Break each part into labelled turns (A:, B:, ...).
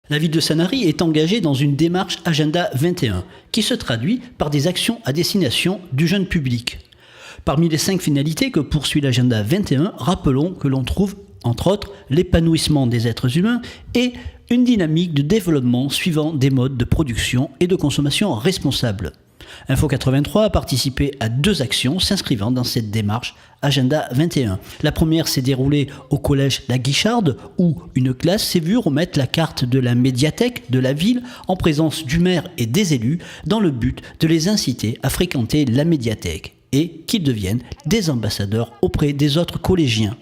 A: La ville de Sanary est engagée dans une démarche Agenda 21 qui se traduit par des actions à destination du jeune public. Parmi les 5 finalités que poursuit l'Agenda 21, rappelons que l'on trouve entre autres l'épanouissement des êtres humains et une dynamique de développement suivant des modes de production et de consommation responsables. Info 83 a participé à 2 actions s'inscrivant dans cette démarche Agenda 21. La première s'est déroulée au collège La Guicharde où une classe s'est vue remettre la carte de la médiathèque de la ville en présence du maire et des élus dans le but de les inciter à fréquenter la médiathèque et qu'ils deviennent des ambassadeurs auprès des autres collégiens.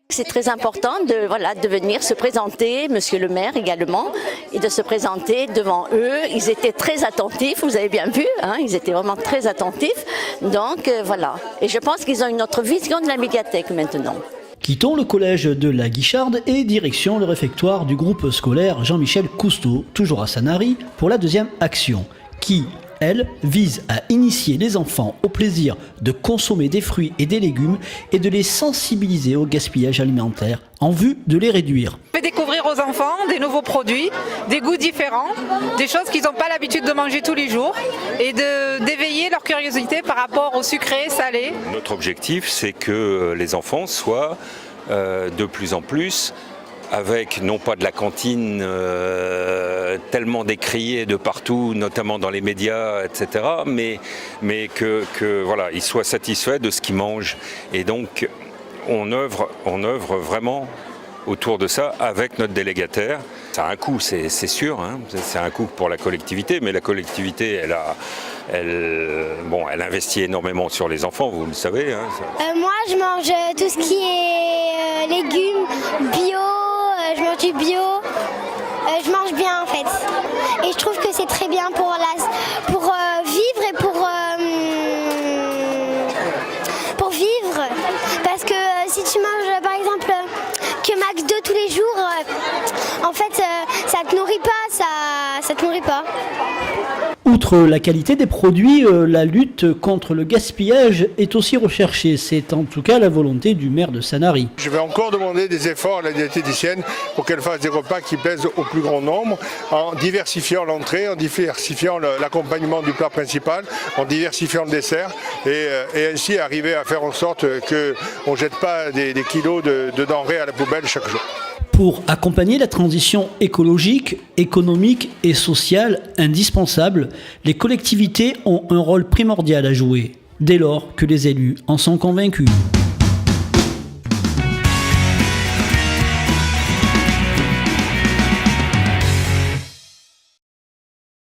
B: C'est très important de venir se présenter, monsieur le maire également, et de se présenter devant eux. Ils étaient très attentifs, vous avez bien vu, hein, ils étaient vraiment très attentifs. Donc voilà, et je pense qu'ils ont une autre vision de la médiathèque maintenant.
A: Quittons le collège de la Guicharde et direction le réfectoire du groupe scolaire Jean-Michel Cousteau, toujours à Sanary, pour la deuxième action, qui, elle, vise à initier les enfants au plaisir de consommer des fruits et des légumes et de les sensibiliser au gaspillage alimentaire en vue de les réduire.
C: On fait découvrir aux enfants des nouveaux produits, des goûts différents, des choses qu'ils n'ont pas l'habitude de manger tous les jours et d'éveiller leur curiosité par rapport au sucré, salé.
D: Notre objectif, c'est que les enfants soient de plus en plus avec non pas de la cantine tellement décriée de partout, notamment dans les médias, etc., mais que voilà, ils soient satisfaits de ce qu'ils mangent. Et donc, on œuvre vraiment autour de ça avec notre délégataire. Ça a un coût, c'est sûr, hein. C'est un coût pour la collectivité, mais la collectivité, elle investit énormément sur les enfants, vous le savez. Hein.
E: Moi, je mange tout ce qui est légumes, bio. Je mange du bio, je mange bien en fait. Et je trouve que c'est très bien pour vivre et pour vivre. Parce que si tu manges par exemple que McDo tous les jours, en fait ça te nourrit pas, ça te nourrit pas.
A: Outre la qualité des produits, la lutte contre le gaspillage est aussi recherchée. C'est en tout cas la volonté du maire de Sanary.
F: Je vais encore demander des efforts à la diététicienne pour qu'elle fasse des repas qui plaisent au plus grand nombre, en diversifiant l'entrée, en diversifiant l'accompagnement du plat principal, en diversifiant le dessert et ainsi arriver à faire en sorte qu'on ne jette pas des kilos de denrées à la poubelle chaque jour.
A: Pour accompagner la transition écologique, économique et sociale indispensable, les collectivités ont un rôle primordial à jouer, dès lors que les élus en sont convaincus.